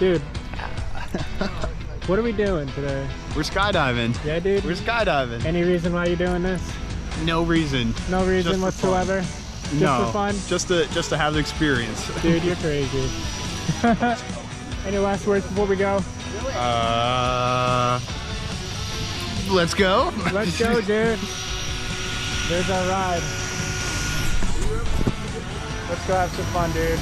Dude. What are we doing today? We're skydiving. Yeah, dude? We're skydiving. Any reason why you're doing this? No reason. No reason Just whatsoever? Just for fun? Just to have the experience. Dude, you're crazy. Any last words before we go? Let's go. Let's go, dude. There's our ride. Let's go have some fun, dude.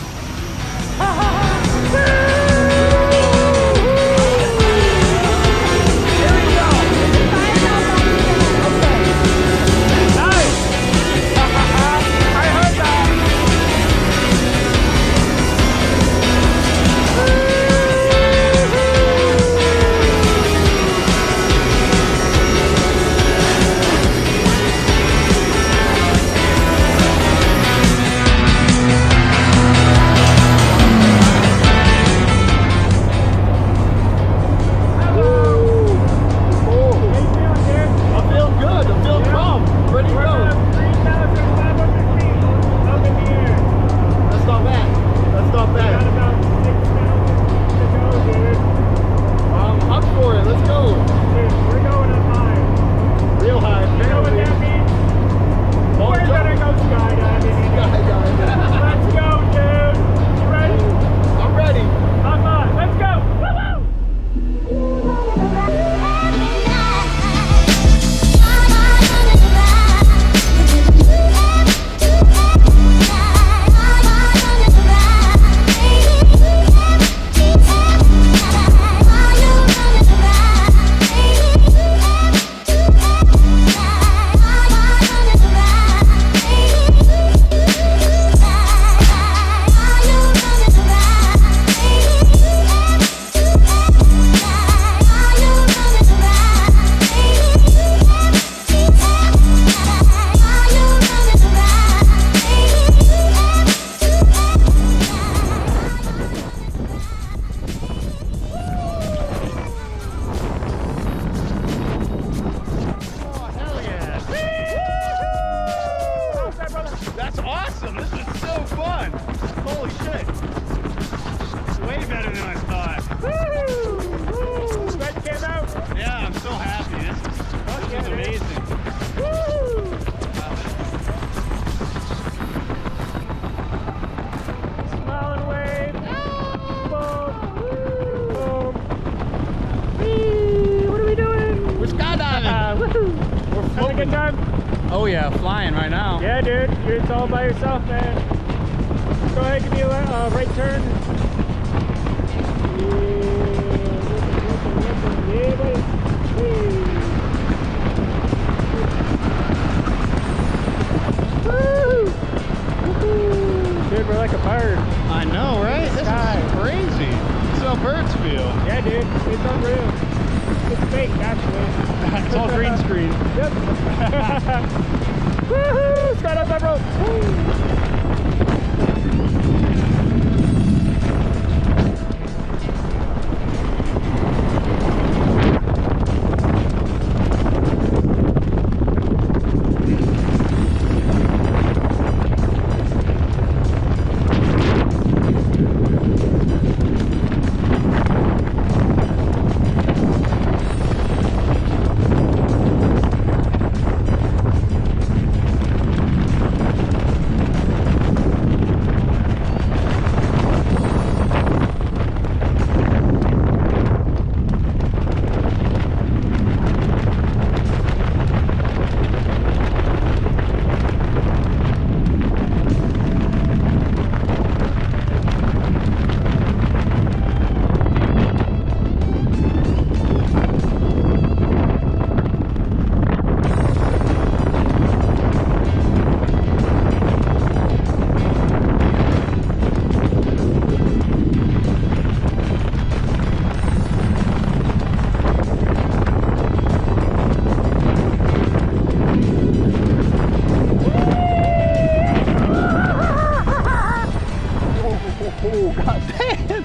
That's awesome. This is so fun. Holy shit. Way better than I thought. Woo! That came out. Yeah, I'm so happy. This is amazing. Woo! Smile and wave. Boom. Boom. Whee! What are we doing? We're skydiving. Woohoo! We're Having a good time? Oh yeah, flying right now. Yeah, dude. It's all by yourself, man. Go ahead, give me a right turn. Yeah, buddy. Woo! Dude, we're like a bird. I know, right? This is crazy. This is how birds feel. Yeah, dude. It's unreal. It's fake, actually. It's all green screen. Yep. Woohoo! Skydive Pepperell!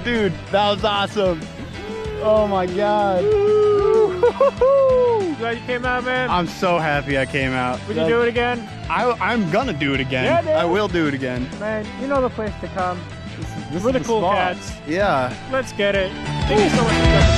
Dude, that was awesome. Oh my god. Glad you came out, man. I'm so happy I came out. Would you do it again? I'm gonna do it again. Yeah, dude. I will do it again. Man, you know the place to come. This is We're the is cool spot. cats. Yeah. Let's get it. Thank you so much for jumping